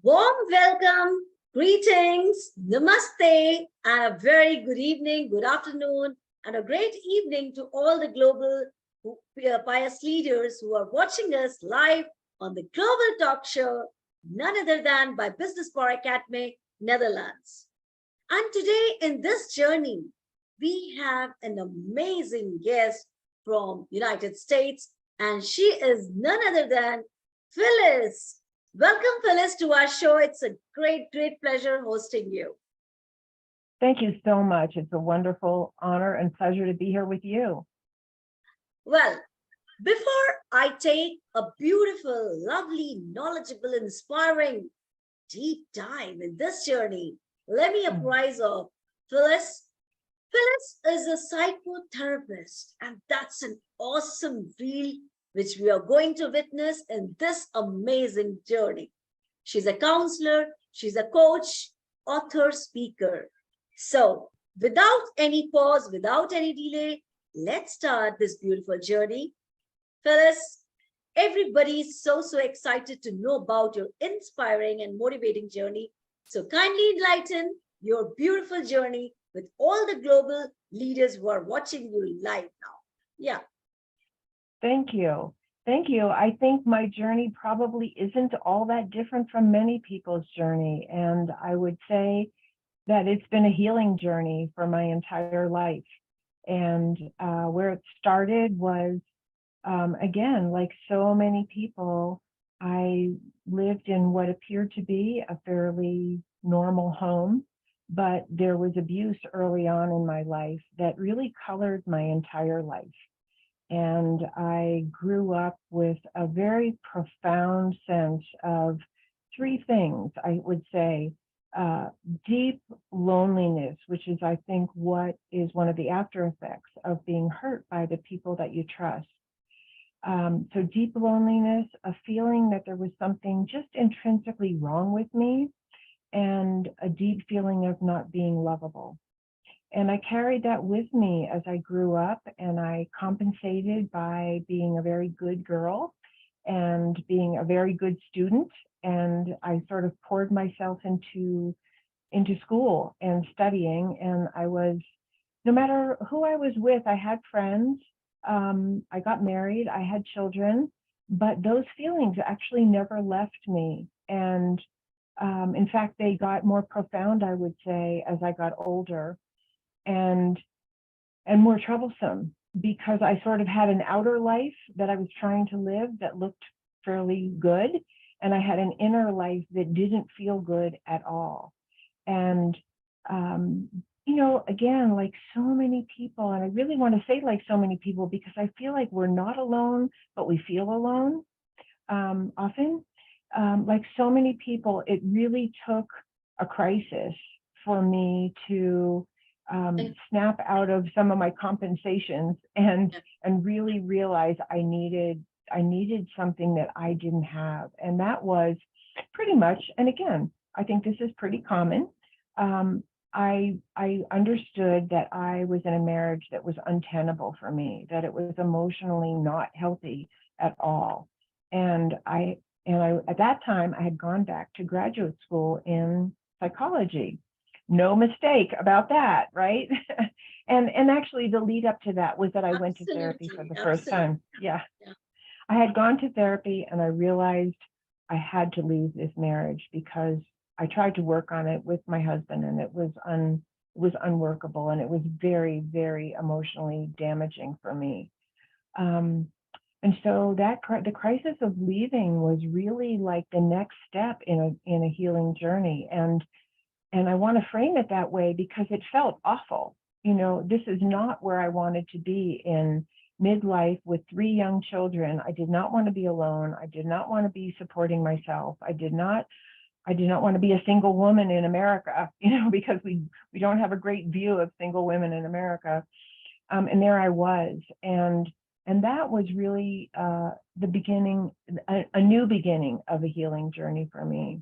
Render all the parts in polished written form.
Warm welcome, greetings, namaste, and a very good evening, good afternoon, and a great evening to all the global pious leaders who are watching us live on the Global Talk Show, none other than by Business Power Academy, Netherlands. And today in this journey, we have an amazing guest from United States, and she is none other than Phyllis. Welcome, Phyllis, to our show. It's a great pleasure hosting you. Thank you so much. It's a wonderful honor and pleasure to be here with you. Well, before I take a beautiful, lovely, knowledgeable, inspiring, deep dive in this journey, let me apprise of Phyllis. Phyllis is a psychotherapist, and that's an awesome field which we are going to witness in this amazing journey. She's a counselor, she's a coach, author, speaker. So without any pause, without any delay, let's start this beautiful journey. Phyllis, everybody is so excited to know about your inspiring and motivating journey. So kindly enlighten your beautiful journey with all the global leaders who are watching you live now. Yeah. Thank you. Thank you. I think my journey probably isn't all that different from many people's journey. And I would say that it's been a healing journey for my entire life. And where it started was, again, like so many people, I lived in what appeared to be a fairly normal home, but there was abuse early on in my life that really colored my entire life. And I grew up with a very profound sense of three things, I would say. Deep loneliness, which is, I think, what is one of the after effects of being hurt by the people that you trust. So deep loneliness, a feeling that there was something just intrinsically wrong with me, and a deep feeling of not being lovable. And I carried that with me as I grew up, and I compensated by being a very good girl and being a very good student. And I sort of poured myself into school and studying. And I was, no matter who I was with, I had friends. I got married, I had children, but those feelings actually never left me. And in fact, they got more profound, I would say, as I got older. And more troublesome, because I sort of had an outer life that I was trying to live that looked fairly good, and I had an inner life that didn't feel good at all. And again, like so many people, and I really want to say like so many people, because I feel like we're not alone, but we feel alone often. Like so many people, it really took a crisis for me to snap out of some of my compensations and really realize I needed something that I didn't have. And that was pretty much, and again, I think this is pretty common. I understood that I was in a marriage that was untenable for me, that it was emotionally not healthy at all. And I at that time, I had gone back to graduate school in psychology. No mistake about that, right? and actually the lead up to that was that I went to therapy for the first time. Yeah. I had gone to therapy, and I realized I had to leave this marriage because I tried to work on it with my husband, and it was unworkable, and it was very, very emotionally damaging for me. And so the crisis of leaving was really like the next step in a healing journey. And I want to frame it that way because it felt awful. This is not where I wanted to be in midlife with 3 young children. I did not want to be alone. I did not want to be supporting myself. I did not want to be a single woman in America, because we don't have a great view of single women in America. And there I was. And that was really the beginning, a new beginning of a healing journey for me.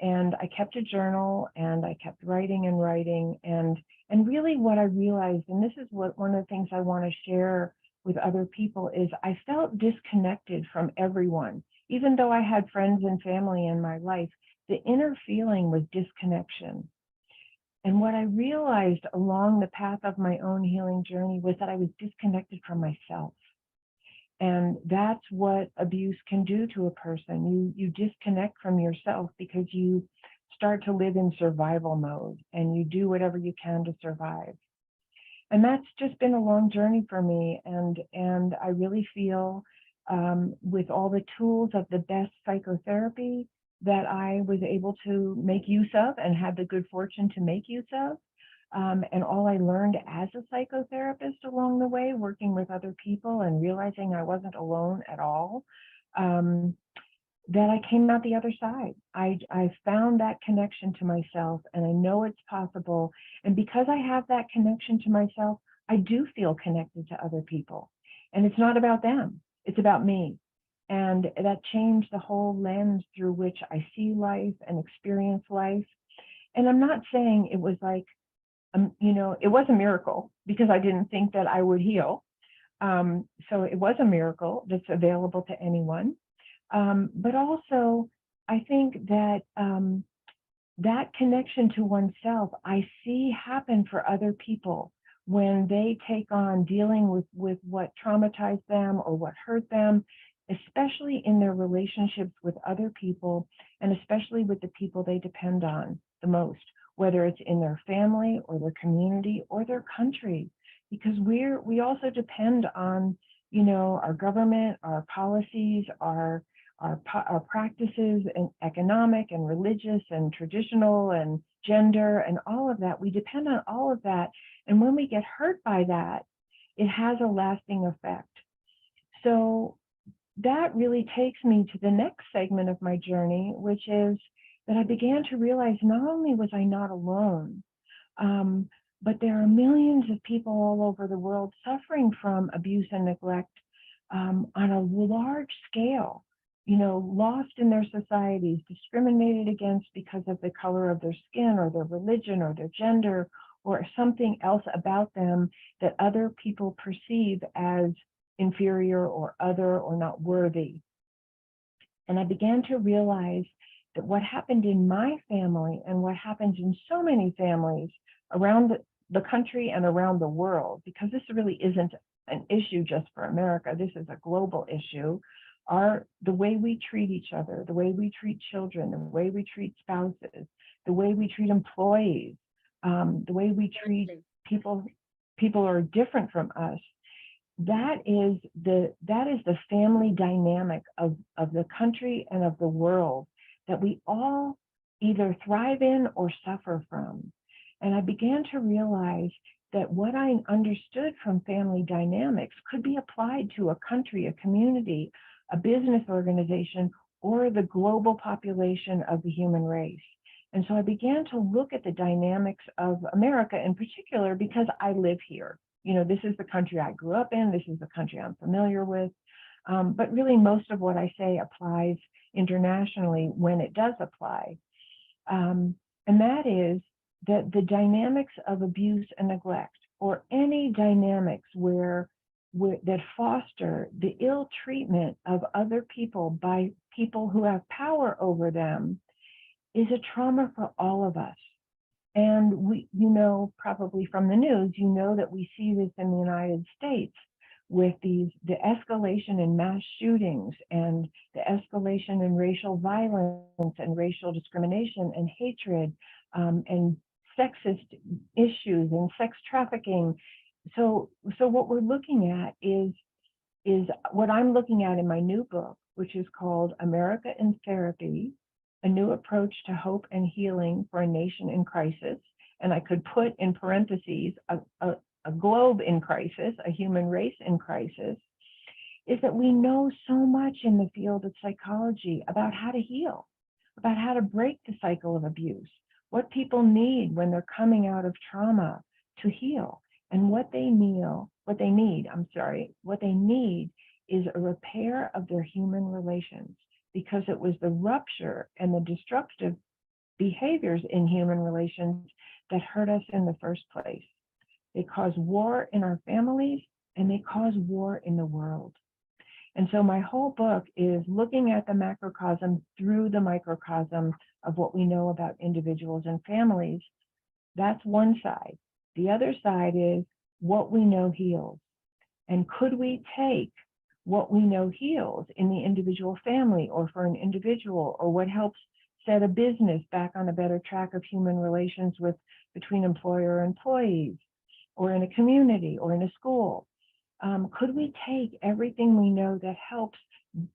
And I kept a journal, and I kept writing and writing. And really what I realized, and this is one of the things I want to share with other people, is I felt disconnected from everyone. Even though I had friends and family in my life, the inner feeling was disconnection. And what I realized along the path of my own healing journey was that I was disconnected from myself. And that's what abuse can do to a person. You disconnect from yourself because you start to live in survival mode and you do whatever you can to survive. And that's just been a long journey for me. And I really feel with all the tools of the best psychotherapy that I was able to make use of and had the good fortune to make use of. And all I learned as a psychotherapist along the way, working with other people and realizing I wasn't alone at all, that I came out the other side. I found that connection to myself, and I know it's possible. And because I have that connection to myself, I do feel connected to other people. And it's not about them, it's about me. And that changed the whole lens through which I see life and experience life. And I'm not saying it was like, it was a miracle because I didn't think that I would heal. So it was a miracle that's available to anyone. But also, I think that that connection to oneself, I see happen for other people when they take on dealing with what traumatized them or what hurt them, especially in their relationships with other people, and especially with the people they depend on the most, whether it's in their family or their community or their country, because we also depend on, our government, our policies, our practices, and economic and religious and traditional and gender and all of that. We depend on all of that. And when we get hurt by that, it has a lasting effect. So that really takes me to the next segment of my journey, which is that I began to realize not only was I not alone, but there are millions of people all over the world suffering from abuse and neglect on a large scale, lost in their societies, discriminated against because of the color of their skin or their religion or their gender or something else about them that other people perceive as inferior or other or not worthy. And I began to realize that what happened in my family and what happens in so many families around the country and around the world, because this really isn't an issue just for America, this is a global issue, are the way we treat each other, the way we treat children, the way we treat spouses, the way we treat employees, the way we treat people who are different from us. That is the family dynamic of the country and of the world that we all either thrive in or suffer from. And I began to realize that what I understood from family dynamics could be applied to a country, a community, a business organization, or the global population of the human race. And so I began to look at the dynamics of America in particular because I live here. This is the country I grew up in. This is the country I'm familiar with. But really, most of what I say applies internationally when it does apply. And that is that the dynamics of abuse and neglect, or any dynamics that foster the ill treatment of other people by people who have power over them, is a trauma for all of us. And we, probably from the news, that we see this in the United States with the escalation in mass shootings and the escalation in racial violence and racial discrimination and hatred and sexist issues and sex trafficking. So what we're looking at is what I'm looking at in my new book, which is called America in Therapy, a new approach to hope and healing for a nation in crisis. And I could put in parentheses a globe in crisis, a human race in crisis, is that we know so much in the field of psychology about how to heal, about how to break the cycle of abuse, what people need when they're coming out of trauma to heal, and what they need is a repair of their human relations, because it was the rupture and the destructive behaviors in human relations that hurt us in the first place. They cause war in our families, and they cause war in the world. And so my whole book is looking at the macrocosm through the microcosm of what we know about individuals and families. That's one side. The other side is what we know heals. And could we take what we know heals in the individual family or for an individual, or what helps set a business back on a better track of human relations between employer and employees, or in a community or in a school? Could we take everything we know that helps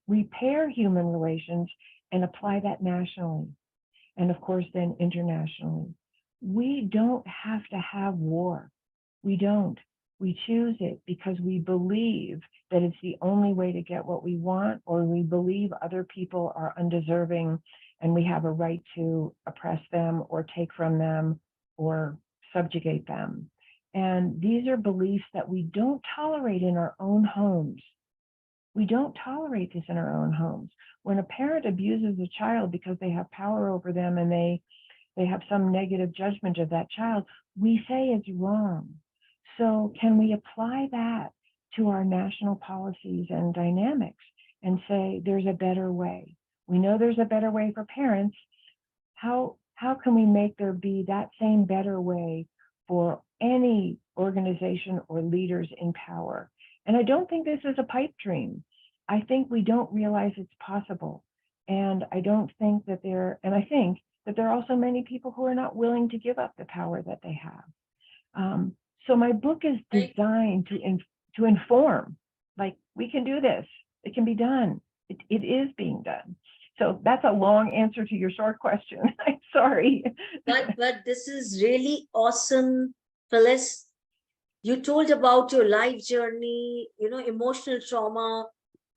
repair human relations and apply that nationally? And of course, then internationally. We don't have to have war. We don't. We choose it because we believe that it's the only way to get what we want, or we believe other people are undeserving and we have a right to oppress them or take from them or subjugate them. And these are beliefs that we don't tolerate in our own homes. We don't tolerate this in our own homes. When a parent abuses a child because they have power over them and they have some negative judgment of that child, we say it's wrong. So can we apply that to our national policies and dynamics and say there's a better way? We know there's a better way for parents. How can we make there be that same better way for any organization or leaders in power? And I don't think this is a pipe dream. I think we don't realize it's possible. And I think that there are also many people who are not willing to give up the power that they have. So my book is designed to inform, like, we can do this. It can be done. It is being done. So that's a long answer to your short question. I'm sorry. But this is really awesome, Phyllis. You told about your life journey, emotional trauma.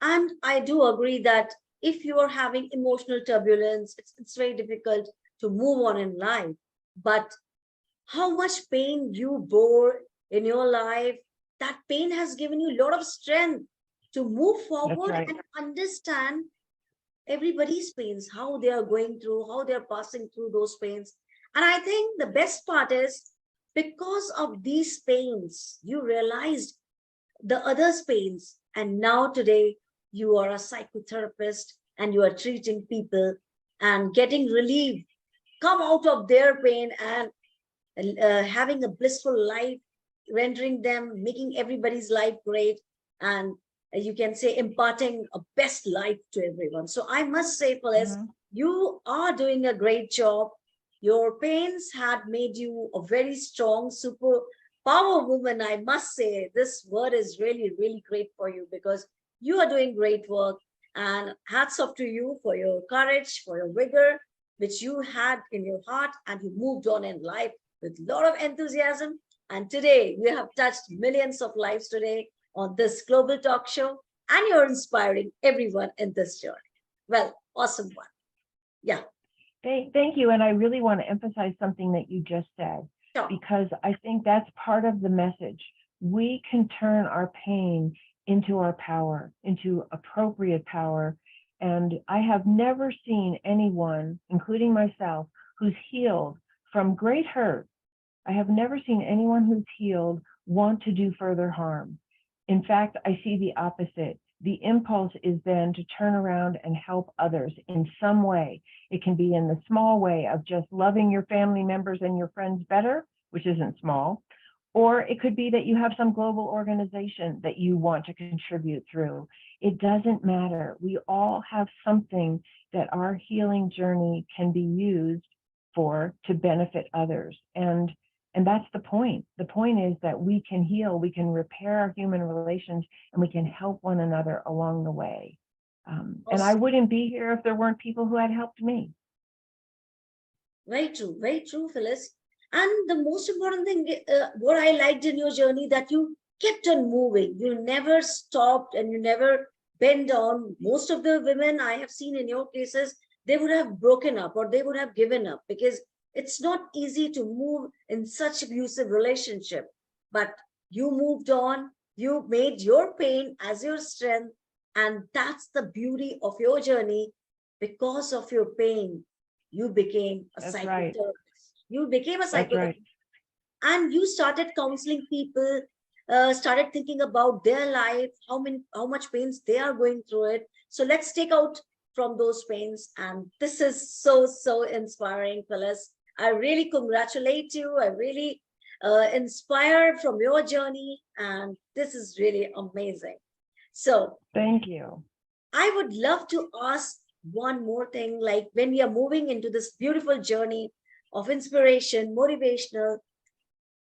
And I do agree that if you are having emotional turbulence, it's very difficult to move on in life. But how much pain you bore in your life, that pain has given you a lot of strength to move forward and understand everybody's pains, how they are going through, how they're passing through those pains. And I think the best part is, because of these pains, you realized the others' pains. And now today, you are a psychotherapist and you are treating people and getting relief, come out of their pain and having a blissful life, rendering them, making everybody's life great, and you can say imparting a best life to everyone. So I must say, Phyllis, you are doing a great job. Your pains had made you a very strong, super power woman. I must say, this word is really, really great for you, because you are doing great work. And hats off to you for your courage, for your vigor, which you had in your heart, and you moved on in life with a lot of enthusiasm. And today you have touched millions of lives today on this global talk show, and you're inspiring everyone in this journey. Well, awesome one. Yeah. Thank you. And I really want to emphasize something that you just said, because I think that's part of the message. We can turn our pain into our power, into appropriate power. And I have never seen anyone, including myself, who's healed from great hurt. I have never seen anyone who's healed want to do further harm. In fact, I see the opposite. The impulse is then to turn around and help others in some way. It can be in the small way of just loving your family members and your friends better, which isn't small. Or it could be that you have some global organization that you want to contribute through. It doesn't matter. We all have something that our healing journey can be used for to benefit others. And that's the point. The point is that we can heal, we can repair our human relations, and we can help one another along the way. And I wouldn't be here if there weren't people who had helped me. Very true, Phyllis. And the most important thing, what I liked in your journey, that you kept on moving. You never stopped and you never bent down. Most of the women I have seen in your cases, they would have broken up or they would have given up, because it's not easy to move in such abusive relationship. But you moved on, you made your pain as your strength. And that's the beauty of your journey. Because of your pain, you became a psychotherapist. You became a psychotherapist. And you started counseling people started thinking about their life, how much pains they are going through it. So let's take out from those pains. And this is so, so inspiring, Phyllis. I really congratulate you. I really inspired from your journey. And this is really amazing. So Thank you. I would love to ask one more thing, like when we are moving into this beautiful journey of inspiration, motivational,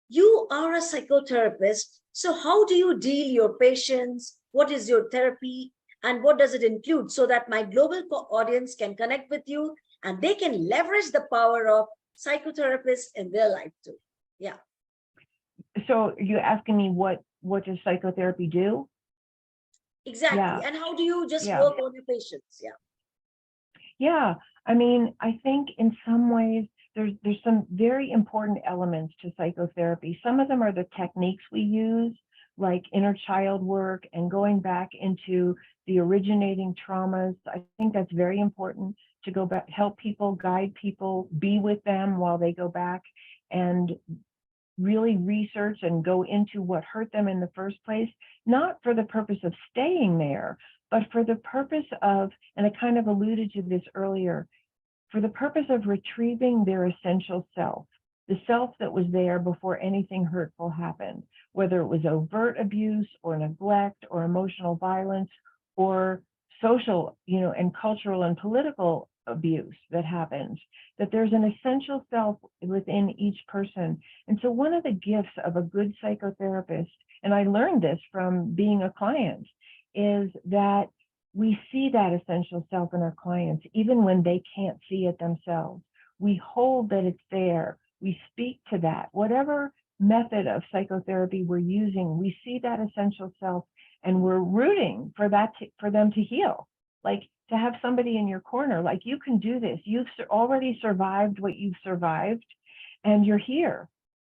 you are a psychotherapist. So how do you deal your patients? What is your therapy? And what does it include so that my global audience can connect with you and they can leverage the power of psychotherapists in their life too? Yeah, So you're asking me what does psychotherapy do? exactly. Yeah, And how do you just yeah. work on your patients? Yeah. Yeah, I mean, I think in some ways there's some very important elements to psychotherapy. Some of them are the techniques we use, like inner child work and going back into the originating traumas. I think that's very important to go back, help people, guide people, be with them while they go back and really research and go into what hurt them in the first place, not for the purpose of staying there, but for the purpose of, and I kind of alluded to this earlier, for the purpose of retrieving their essential self, the self that was there before anything hurtful happened, whether it was overt abuse or neglect or emotional violence or social, and cultural and political abuse that happens, that there's an essential self within each person. And so one of the gifts of a good psychotherapist, and I learned this from being a client, is that we see that essential self in our clients, even when they can't see it themselves. We hold that it's there. We speak to that. Whatever method of psychotherapy we're using, we see that essential self and we're rooting for that for them to heal. Like to have somebody in your corner, like you can do this. You've already survived what you've survived and you're here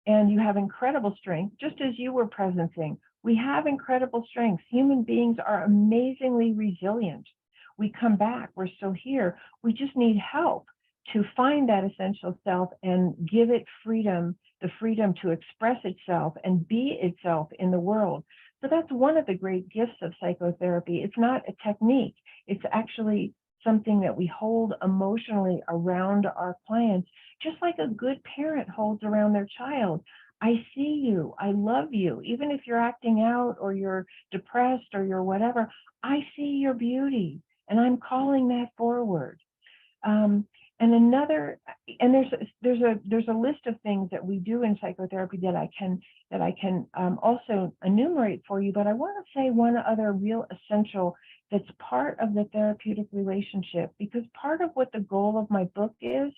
and you have incredible strength, just as you were presencing. We have incredible strengths. Human beings are amazingly resilient. We come back, we're still here. We just need help to find that essential self and give it freedom, the freedom to express itself and be itself in the world. So that's one of the great gifts of psychotherapy. It's not a technique. It's actually something that we hold emotionally around our clients, just like a good parent holds around their child. I see you, I love you, even if you're acting out or you're depressed or you're whatever, I see your beauty and I'm calling that forward. And another, and there's a list of things that we do in psychotherapy that I can also enumerate for you. But I want to say one other real essential that's part of the therapeutic relationship, because part of what the goal of my book is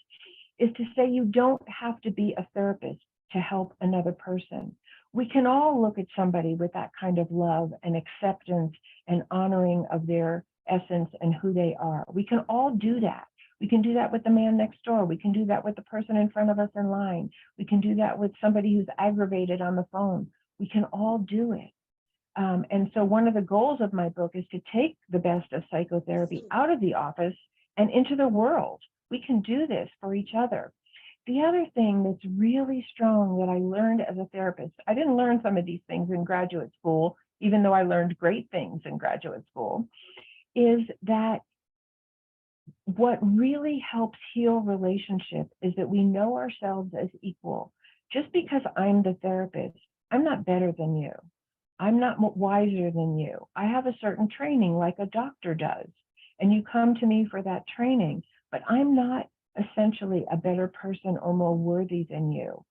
to say you don't have to be a therapist to help another person. We can all look at somebody with that kind of love and acceptance and honoring of their essence and who they are. We can all do that. We can do that with the man next door. We can do that with the person in front of us in line. We can do that with somebody who's aggravated on the phone. We can all do it. And so one of the goals of my book is to take the best of psychotherapy out of the office and into the world. We can do this for each other. The other thing that's really strong that I learned as a therapist, I didn't learn some of these things in graduate school, even though I learned great things in graduate school, is that what really helps heal relationship is that we know ourselves as equal. Just because I'm the therapist, I'm not better than you. I'm not wiser than you. I have a certain training like a doctor does, and you come to me for that training, but I'm not essentially a better person or more worthy than you.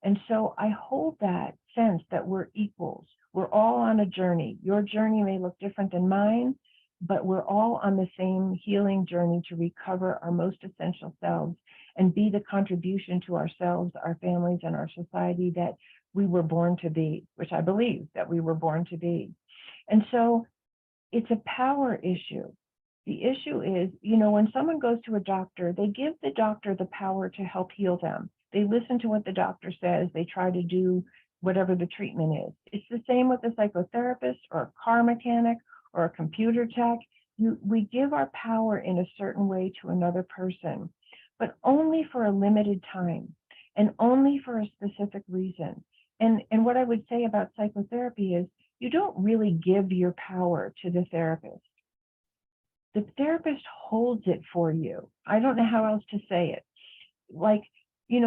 And so I hold that sense that we're equals. We're all on a journey. Your journey may look different than mine, but we're all on the same healing journey to recover our most essential selves and be the contribution to ourselves, our families, and our society that we were born to be, which I believe that we were born to be. And so it's a power issue. The issue is, when someone goes to a doctor, they give the doctor the power to help heal them. They listen to what the doctor says. They try to do whatever the treatment is. It's the same with a psychotherapist or a car mechanic or a computer tech. We give our power in a certain way to another person, but only for a limited time and only for a specific reason. And what I would say about psychotherapy is you don't really give your power to the therapist. The therapist holds it for you. I don't know how else to say it. Like,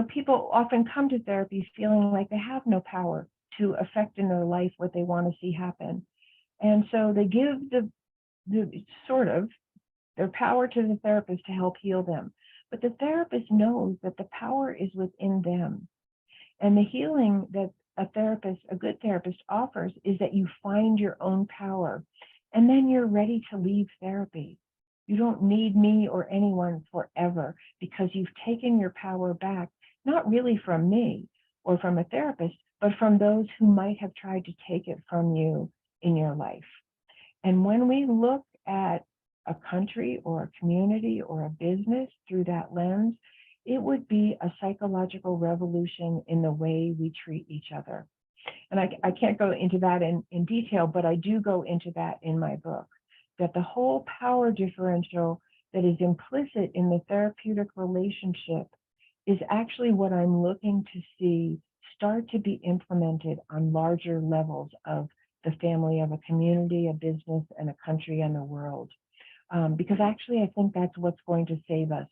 people often come to therapy feeling like they have no power to affect in their life what they want to see happen. And so they give the sort of their power to the therapist to help heal them. But the therapist knows that the power is within them. And the healing that a good therapist offers is that you find your own power and then you're ready to leave therapy. You don't need me or anyone forever because you've taken your power back, not really from me or from a therapist, but from those who might have tried to take it from you in your life. And when we look at a country or a community or a business through that lens, it would be a psychological revolution in the way we treat each other. And I can't go into that in detail, but I do go into that in my book, that the whole power differential that is implicit in the therapeutic relationship is actually what I'm looking to see start to be implemented on larger levels of the family of a community, a business, and a country and the world. Because actually, I think that's what's going to save us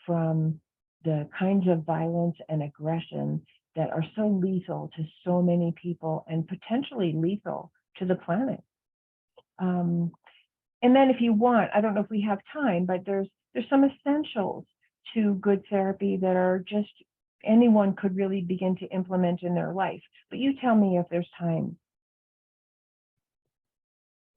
from the kinds of violence and aggression that are so lethal to so many people and potentially lethal to the planet. And then if you want, I don't know if we have time, but there's some essentials to good therapy that are just anyone could really begin to implement in their life. But you tell me if there's time.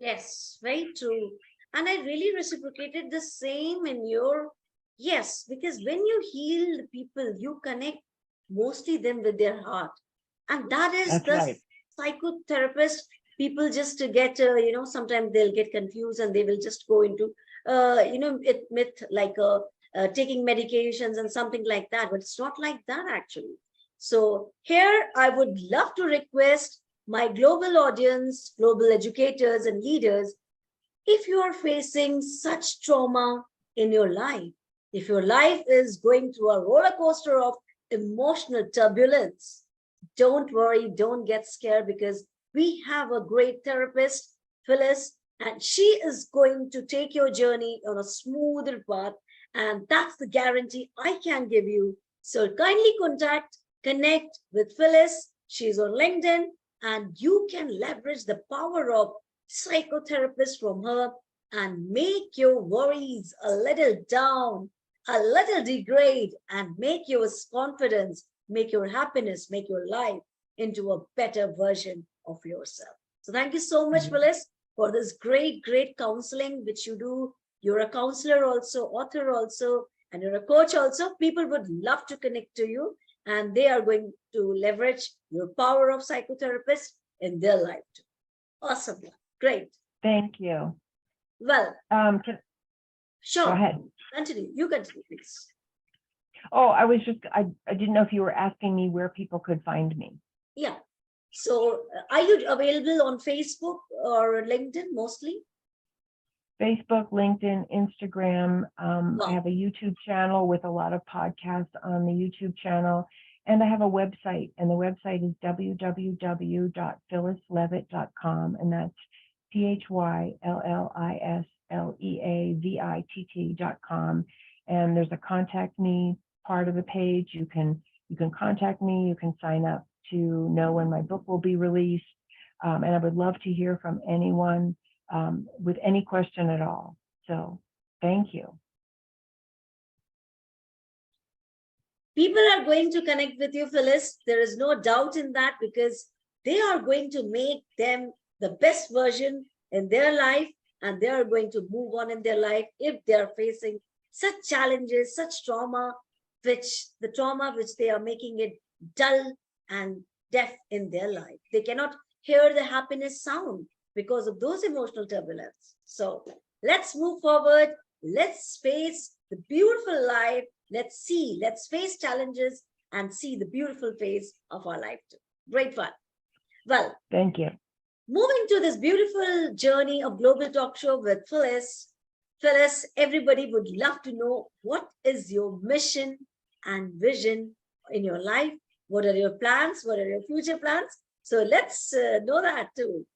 Yes, very true. And I really reciprocated the same in your yes, because when you heal the people, you connect mostly them with their heart. And that is That's the right. psychotherapist. People just to get, sometimes they'll get confused and they will just go into, myth like taking medications and something like that. But it's not like that actually. So here I would love to request my global audience, global educators and leaders, if you are facing such trauma in your life, if your life is going through a roller coaster of emotional turbulence, don't worry, don't get scared because we have a great therapist, Phyllis, and she is going to take your journey on a smoother path. And that's the guarantee I can give you. So kindly connect with Phyllis. She's on LinkedIn, and you can leverage the power of psychotherapist from her and make your worries a little down, a little degrade, and make your confidence, make your happiness, make your life into a better version of yourself. So thank you so much, Phyllis, for this great, great counseling which you do. You're a counselor also, author also, and you're a coach also. People would love to connect to you, and they are going to leverage your power of psychotherapist in their life too. Awesome. Great. Thank you. Well, Go sure. ahead. Continue. You continue, please. Oh, I didn't know if you were asking me where people could find me. Yeah. So are you available on Facebook or LinkedIn mostly? Facebook, LinkedIn, Instagram. Wow. I have a YouTube channel with a lot of podcasts on the YouTube channel. And I have a website, and the website is www.phyllisleavitt.com, and that's PHYLLISLEAVITT.com. And there's a contact me part of the page. You can contact me. You can sign up to know when my book will be released. And I would love to hear from anyone with any question at all. So thank you. People are going to connect with you, Phyllis. There is no doubt in that because they are going to make them the best version in their life, and they are going to move on in their life if they are facing such challenges, such trauma, which they are making it dull and deaf in their life. They cannot hear the happiness sound because of those emotional turbulence. So let's move forward. Let's face the beautiful life. Let's face challenges and see the beautiful face of our life too. Great fun. Well, thank you. Moving to this beautiful journey of Global Talk Show with Phyllis. Phyllis, everybody would love to know what is your mission and vision in your life What are your plans? What are your future plans? So let's know that too.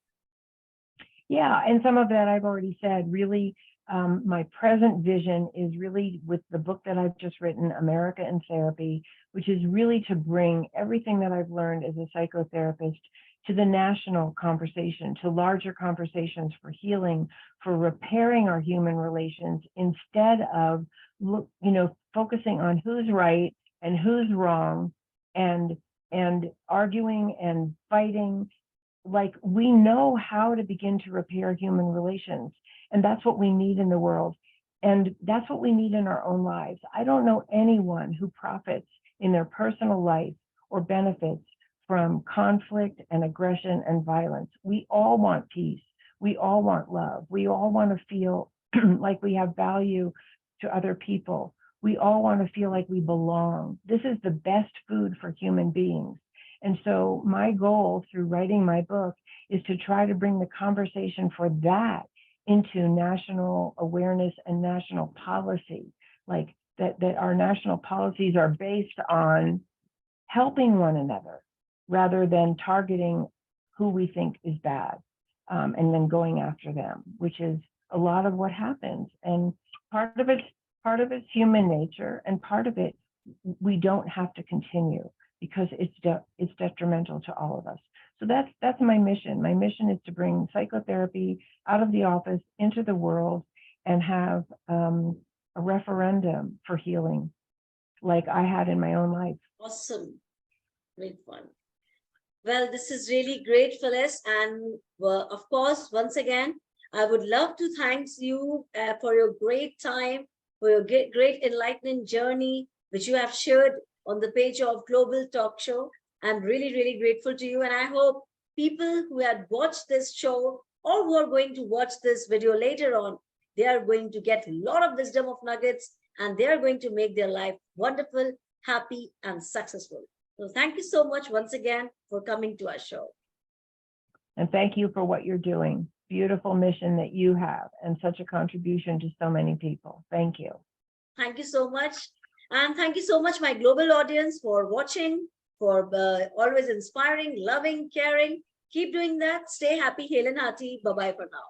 Yeah, and some of that I've already said. Really, my present vision is really with the book that I've just written, America in Therapy, which is really to bring everything that I've learned as a psychotherapist to the national conversation, to larger conversations for healing, for repairing our human relations, instead of focusing on who's right and who's wrong, and arguing and fighting. Like, we know how to begin to repair human relations, and that's what we need in the world, and that's what we need in our own lives. I don't know anyone who profits in their personal life or benefits from conflict and aggression and violence. We all want peace. We all want love. We all want to feel like we have value to other people. We all want to feel like we belong. This is the best food for human beings. And so my goal through writing my book is to try to bring the conversation for that into national awareness and national policy, like that our national policies are based on helping one another rather than targeting who we think is bad, and then going after them, which is a lot of what happens. And part of it's human nature, and part of it we don't have to continue, because it's detrimental to all of us. So that's my mission. My mission is to bring psychotherapy out of the office into the world and have a referendum for healing, like I had in my own life. Awesome. Great fun. Well, this is really great, Phyllis. And of course, once again, I would love to thank you for your great time, for your great enlightening journey, which you have shared on the page of Global Talk Show. I'm really, really grateful to you. And I hope people who had watched this show or who are going to watch this video later on, they are going to get a lot of wisdom of nuggets, and they are going to make their life wonderful, happy, and successful. So thank you so much once again for coming to our show. And thank you for what you're doing. Beautiful mission that you have, and such a contribution to so many people. Thank you. Thank you so much. And thank you so much, my global audience, for watching, for always inspiring, loving, caring. Keep doing that. Stay happy, hale and hearty. Bye-bye for now.